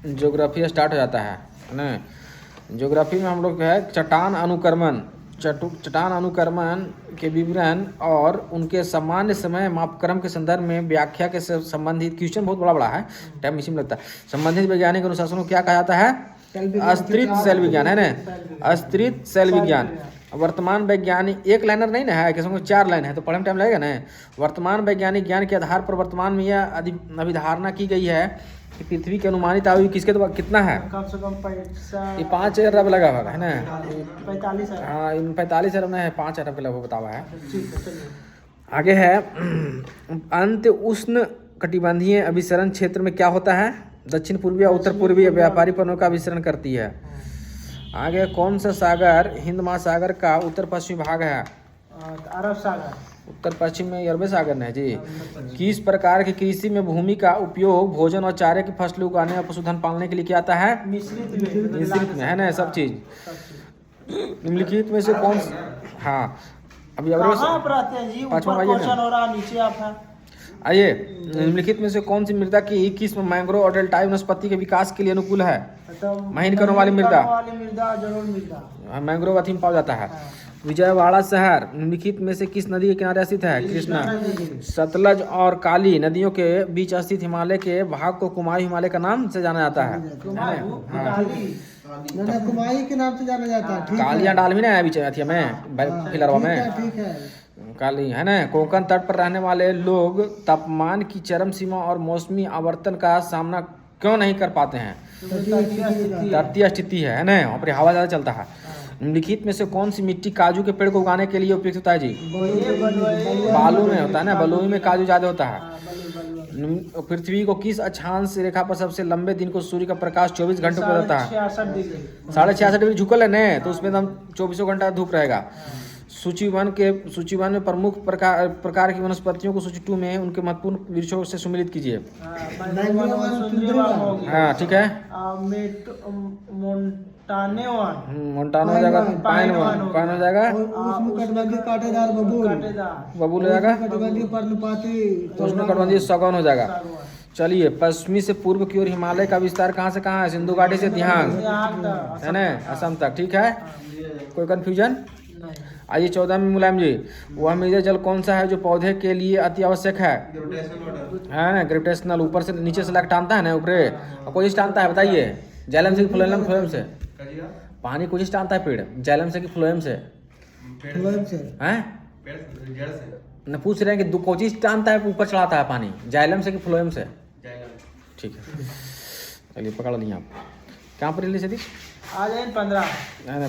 Geography start हो जाता है ना। ज्योग्राफी में हम लोग है चट्टान अनुक्रमण, चट्टान अनुक्रमण के विवरण और उनके सामान्य समय मापक्रम के संदर्भ में व्याख्या के संबंधित क्वेश्चन बहुत बड़ा है, टाइम इसी में लगता है। संबंधित वैज्ञानिक अनुशासन को क्या कहा जाता है? अस्तित्व सेल विज्ञान है ना, अस्तित्व सेल विज्ञान। वर्तमान वैज्ञानिक एक लाइनर नहीं ना है, किसी 4 लाइन है तो पढ़ने में टाइम लगेगा ना। वर्तमान वैज्ञानिक ज्ञान के आधार पर वर्तमान में यह अभिधारणा की गई है कि पृथ्वी की अनुमानित आयु किसके द्वारा कितना है? कम से कम 5 अरब लगा होगा है ना। 45 अरब। हाँ 45 अरब नहीं है, 5 अरब के लगभग बतावा है। आगे है अंत उष्ण कटिबंधीय अभिसरण क्षेत्र में क्या होता है? दक्षिण पूर्वी और उत्तर पूर्वी व्यापारी पनों का अभिसरण करती है। आगे कौन सा सागर हिंद महासागर का उत्तर पश्चिमी भाग है? अरब सागर। उत्तर पश्चिम में अरब सागर है जी। किस प्रकार की कृषि में भूमि का उपयोग भोजन और चारे की फसलें उगाने और पशुधन पालने के लिए किया जाता है? मिश्रित में है ना सब चीज। निम्नलिखित में से कौन हाँ अभी आइए, निम्नलिखित में से कौन सी मृदा की किस्म मैंग्रोव और डेल्टाई वनस्पति के विकास के लिए अनुकूल है? महीन कणों वाली मृदा मैंग्रोव अथी में पाया जाता है। विजयवाड़ा शहर निम्नलिखित में से किस नदी के किनारे स्थित है? कृष्णा। सतलज और काली नदियों के बीच स्थित हिमालय के भाग को कुमाऊं हिमालय का नाम से जाना जाता है। कुमाऊं के नाम से जाना जाता है। कालियां डाल भी ना है बीच में फिलरवा में काली है ना। कोंकण तट पर रहने वाले लोग तापमान की चरम सीमा और मौसमी आवर्तन का सामना क्यों नहीं कर पाते हैं? तटीय स्थिति है ना, वहाँ पर हवा ज़्यादा चलता है। निम्नलिखित में से कौन सी मिट्टी काजू के पेड़ को उगाने के लिए उपयुक्त होता है जी? बालू में होता है ना, बलुई में काजू ज़्यादा होता है। पृथ्वी को किस अक्षांश रेखा पर सबसे लंबे दिन को सूर्य का प्रकाश 24 घंटों पर होता है? 66.5 डिग्री झुकल है न, तो उसमें एकदम 24 घंटा धूप रहेगा। सूचीवन में प्रमुख प्रकार की वनस्पतियों को सूची 2 में उनके महत्वपूर्ण वृक्षों से सम्मिलित कीजिए। हाँ ठीक है। मोन्टाना हो जाएगा, पाइन हो जाएगा, बबूल हो जाएगा, उष्णकटिबंधीय सगौन हो जाएगा। चलिए, पश्चिमी से पूर्व की ओर हिमालय का विस्तार कहाँ से कहाँ है? सिंधु घाटी से दिहांग है ना, असम तक। ठीक है, कोई कंफ्यूजन? आइए 14 में मुलायम जी, वह मृदा जल कौन सा है जो पौधे के लिए अति आवश्यक है ना? ग्रेविटेशनल, ऊपर से नीचे से टानता है ना, ऊपर कोई टानता है बताइए? जाइलम से कि फ्लोएम से? पानी कोई टानता है पेड़, जाइलम से कि फ्लोएम से? हैं न पूछ रहे हैं कि कोई चीज टानता है ऊपर चढ़ाता है पानी, जाइलम से कि फ्लोएम से? ठीक है, चलिए पकड़ लिया आप। कहाँ पर रिलीज थी? आ जाए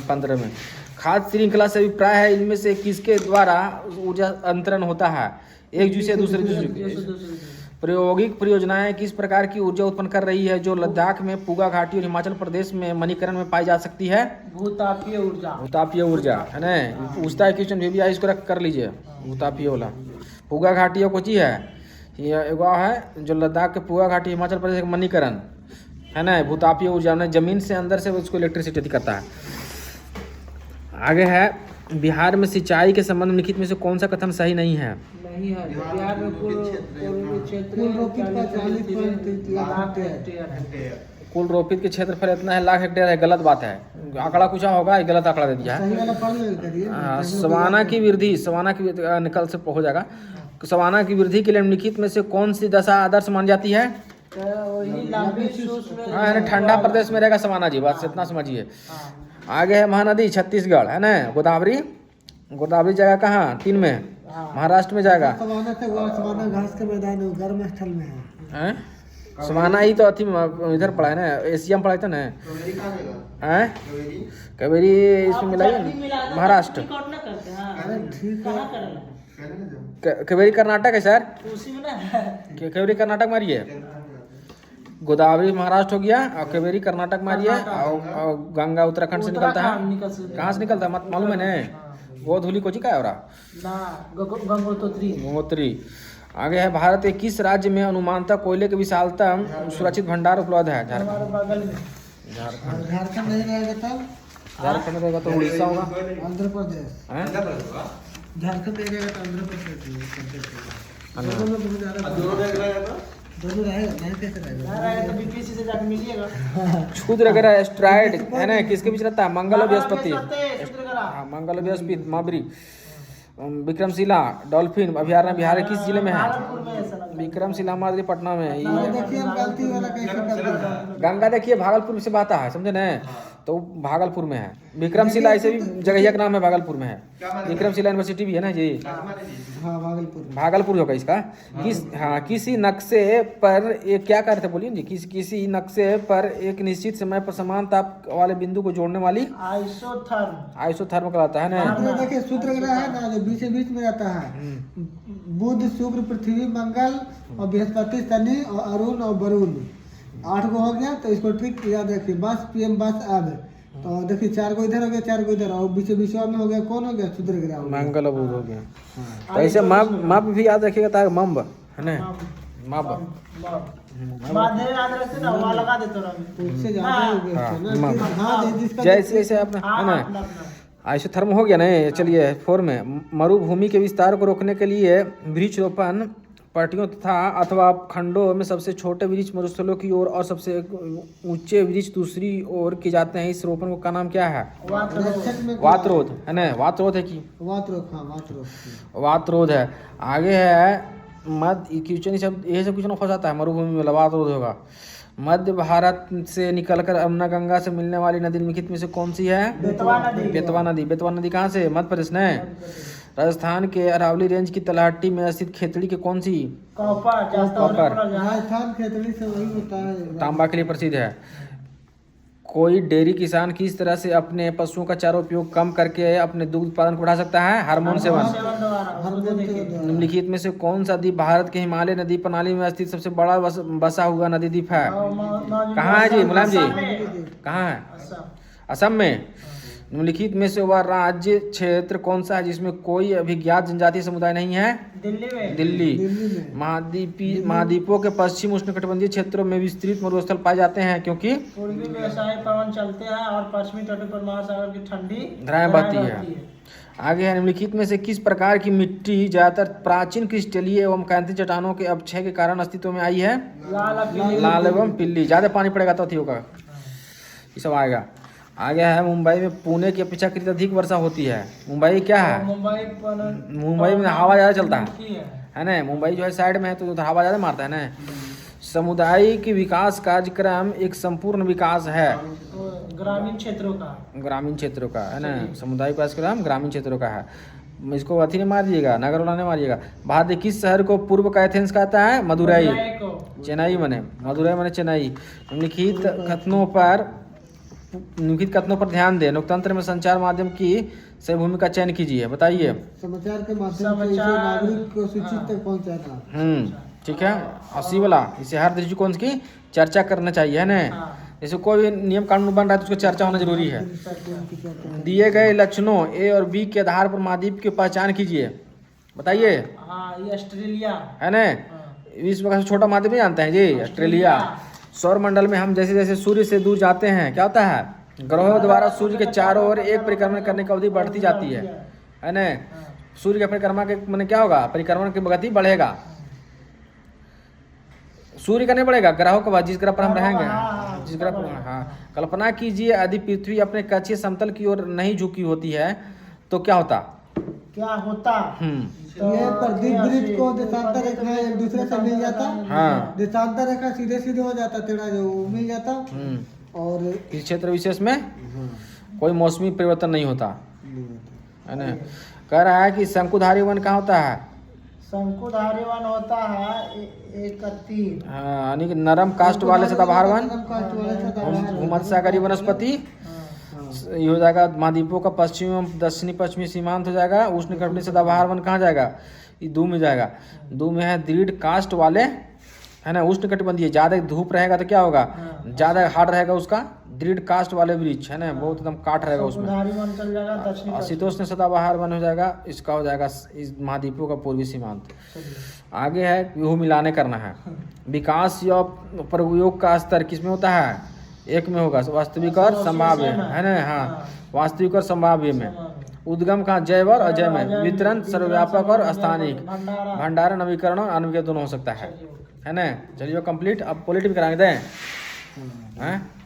15 में। खाद्य श्रृंखला से अभिप्राय है इनमें से किसके द्वारा ऊर्जा अंतरण होता है? एक जूस से दूसरे जूस। प्रायोगिक परियोजनाएं किस प्रकार की ऊर्जा उत्पन्न कर रही है जो लद्दाख में पूगा घाटी और हिमाचल प्रदेश में मणिकरण में पाई जा सकती है? भूतापीय ऊर्जा। भूतापीय ऊर्जा है ना, पूछता है क्वेश्चन भी इसको कर लीजिए। भूतापीय वाला पूगा घाटी को चीज है, एगो है जो लद्दाख के पूगा घाटी हिमाचल प्रदेश का मणिकरण है ना। भूतापीय ऊर्जा में जमीन से अंदर से उसको इलेक्ट्रिसिटी करता है। आगे है, बिहार में सिंचाई के संबंध में लिखित में से कौन सा कथन सही नहीं है? बिहार में कुल रोपित के क्षेत्रफल इतना है, लाख हेक्टेयर है। गलत बात है, आंकड़ा कुछ होगा, गलत आंकड़ा दे दिया है। सवाना की वृद्धि, सवाना की निकल से हो जाएगा। सवाना की वृद्धि के लिए निम्नलिखित में से कौन सी दशा आदर्श मानी जाती है? हाँ, ठंडा प्रदेश में रहेगा सवाना जी, बस इतना समझिए। आगे है महानदी छत्तीसगढ़ है ना। गोदावरी, गोदावरी जगह कहाँ? 3 में, महाराष्ट्र में जाएगा। घास के मैदान गर्म स्थल में है। समाना ही तो अथी इधर पढ़ा है ना, एशिया में पढ़ा था ना। कावेरी इसमें मिला है महाराष्ट्र। कावेरी कर्नाटक है सर, कावेरी कर्नाटक मारिए। गोदावरी महाराष्ट्र हो गया और कावेरी कर्नाटक मारिए। और गंगा उत्तराखंड से निकलता है। कहाँ से निकलता है मालूम है ना? गोधूली कोची का है और गंगोत्री। आगे है, भारत के किस राज्य में अनुमानतः कोयले के विशालतम सुरक्षित भंडार उपलब्ध है? झारखंड नहीं रहेगा तब? झारखंड रहेगा तो उड़ीसा होगा, आंध्र प्रदेश। झारखंड नहीं रहेगा तो आंध्र प्रदेश। दोनों रहेगा, नहीं कैसे रहेगा? तो बीपीसी से जाके मिलिएगा। क्षुद्र ग्रह एस्ट्रॉयड है ना, किसके बीच रहता है? मंगल और बृहस्पति। शुक्र ग्रह। हाँ, मंगल और बृहस्पति, माबरी, विक्रमशिला डॉल्फिन अभयारण्य बिहार के किस जिले में है? भागलपुर में है सर। विक्रमशिला मादरी पटना में। ये देखिए हम गलती वाला कैसे करते हैं। गंगा देखिए भागलपुर से बहता है, समझे ना? तो भागलपुर में है। विक्रमशिला ऐसे भी जगह का नाम है, भागलपुर में है। विक्रमशिला यूनिवर्सिटी भी है ना जी, हाँ भागलपुर। भागलपुर होगा इसका। किसी नक्शे पर एक क्या करते बोलिए जी, किसी नक्शे पर एक निश्चित समय पर समान ताप वाले बिंदु को जोड़ने वाली आइसोथर्म कहलाता है ना। देखिए सूत्र ग्रह है ना, जो बीच में रहता है, बुध शुक्र पृथ्वी मंगल और बृहस्पति शनि और अरुण और वरुण, 8 गो हो गया। तो इसको ट्रिक याद रखिए, बस पीएम बस अब। तो देखिए 4 को इधर हो गया, 4 को इधर, और बीच में हो गया, कौन हो गया? शुक्र ग्रह हो गया, मंगल और बुध हो गया। तो ऐसे माप भी याद रखिएगा ताकि मम्ब है ना, माप तो इससे ज्यादा हो गया ना। हाँ जिसका जैसे जैसे आपने है ना आइसोथर्म हो गया ना। चलिए 4 में मरुभूमि के विस्तार को रोकने के लिए वृक्षरोपण पार्टियों तथा अथवा खंडों में सबसे छोटे वृक्ष मरुस्थलों की ओर और सबसे ऊंचे वृक्ष दूसरी ओर किए जाते हैं। इस रोपण का नाम क्या है? वातरोध है ना, वातरोध है कि वातरोध है। आगे है मध्य क्वेश्चन, सब ये सब क्वेश्चन फंसाता है। मरुभूमि में वातरोध होगा। मध्य भारत से निकलकर यमुना गंगा से मिलने वाली नदी निम्नलिखित में से कौन सी है? बेतवा नदी। बेतवा नदी कहाँ से? मध्य प्रदेश ने। राजस्थान के अरावली रेंज की तलहटी में स्थित खेतड़ी के कौन सी? कॉपर। राजस्थान खेतड़ी से वही होता है, तांबा के लिए प्रसिद्ध है। कोई डेयरी किसान किस तरह से अपने पशुओं का चारा उपयोग कम करके अपने दूध उत्पादन को बढ़ा सकता है? Hormone seven. निम्नलिखित में से कौन सा द्वीप भारत के हिमालय नदी प्रणाली में स्थित सबसे बड़ा बसा हुआ नदी द्वीप है? कहाँ है जी मुलायम जी? कहाँ है? असम में। निम्नलिखित में से वह राज्य क्षेत्र कौन सा है जिसमें कोई अभिज्ञात जनजातीय समुदाय नहीं है? दिल्ली। महाद्वीपों के पश्चिम उष्णकटिबंधीय क्षेत्रों में विस्तृत मरुस्थल पाए जाते हैं क्योंकि पूर्वी व्यवसाय पवन चलते हैं और पश्चिमी तटों पर महासागर की ठंडी धाराएं बहती है। आगे है निम्नलिखित में से किस प्रकार की मिट्टी ज्यादातर प्राचीन क्रिस्टलीय एवं कांति चट्टानों के अपक्षय के कारण अस्तित्व में आई है? लाल एवं पीली। ज्यादा पानी पड़ेगा तो होगा, ये सब आएगा। आगे है मुंबई में पुणे की अपेक्षाकृत अधिक वर्षा होती है। मुंबई क्या है? मुंबई में हवा ज़्यादा चलता है ना। मुंबई जो है साइड में है तो हवा ज़्यादा मारता है ना। सामुदायिक विकास कार्यक्रम एक संपूर्ण विकास है ग्रामीण क्षेत्रों का है ना। सामुदायिक कार्यक्रम ग्रामीण क्षेत्रों का है। इसको अथी ने मार दिएगा, नगरवाला ने मारिएगा। भारत के किस शहर को पूर्व का एथेंस कहता है? मदुरई। चेन्नई मने मदुरई मने चेन्नई। निम्नलिखित कथनों पर ध्यान दें। लोकतंत्र में संचार माध्यम की सही भूमिका चयन कीजिए, बताइए। समाचार के माध्यम से नागरिक को सूचित तक पहुंचाना। ठीक है। 80 वाला, इसे हर दृष्टिकोण की चर्चा करना चाहिए है ना। जैसे कोई भी नियम कानून बन रहा है तो उसको चर्चा होना जरूरी है। दिए गए लक्षणों ए और बी के आधार पर महाद्वीप की पहचान कीजिए, बताइए। ये ऑस्ट्रेलिया है ना। विश्व का सबसे छोटा महाद्वीप नहीं जानते हैं जी? ऑस्ट्रेलिया। सौर मंडल में हम जैसे जैसे सूर्य से दूर जाते हैं क्या होता है? ग्रहों द्वारा सूर्य के चारों ओर एक परिक्रमण करने की अवधि बढ़ती जाती है ना। सूर्य के परिक्रमा के मैंने क्या होगा? परिक्रमण की गति बढ़ेगा। सूर्य का नहीं बढ़ेगा, ग्रहों का, जिस ग्रह पर हम रहेंगे, जिस ग्रह पर। हाँ, कल्पना कीजिए यदि पृथ्वी अपने कक्षीय समतल की ओर नहीं झुकी होती है तो क्या होता? ये प्रदीप वृत्त को देशांतर रेखा एक दूसरे से मिल जाता। हाँ। देशांतर रेखा सीधे सीधे हो जाता, टेढ़ा जो मिल जाता। और इस क्षेत्र विशेष में कोई मौसमी परिवर्तन नहीं होता है ना। कह रहा है कि शंकुधारी वन कहाँ होता है? शंकुधारी वन होता है एक तीर। हाँ, यानी कि नरम कास्ट वाले सदाबहार वन, भूमध्यसागरीय वनस्पति। ये हो जाएगा महाद्वीपों का पश्चिमी एवं दक्षिणी पश्चिमी सीमांत हो जाएगा। उष्णकटिबंधीय सदाबहार वन कहाँ जाएगा? ये दू में जाएगा। दू में है दृढ़ कास्ट वाले है ना। उष्णकटिबंधीय ज्यादा धूप रहेगा तो क्या होगा? ज्यादा हार्ड रहेगा उसका दृढ़ कास्ट वाले वृक्ष है ना, बहुत एकदम काट रहेगा उसमें। शीतोष्ण सदाबहार वन हो जाएगा। इसका हो जाएगा इस महाद्वीपों का पूर्वी सीमांत। आगे है व्यूह मिलाने करना है। विकास या प्रयोग का स्तर किसमें होता है? एक में होगा, वास्तविक और संभाव्य है ना। हाँ, वास्तविक और संभाव्य में। उद्गम का जैव और अजय में। वितरण सर्वव्यापक और स्थानिक। भंडारण नवीकरण और आणविक दोनों हो सकता है। है ना। चलिए कंप्लीट, अब पॉलिटी भी कराने दें। हाँ। हैं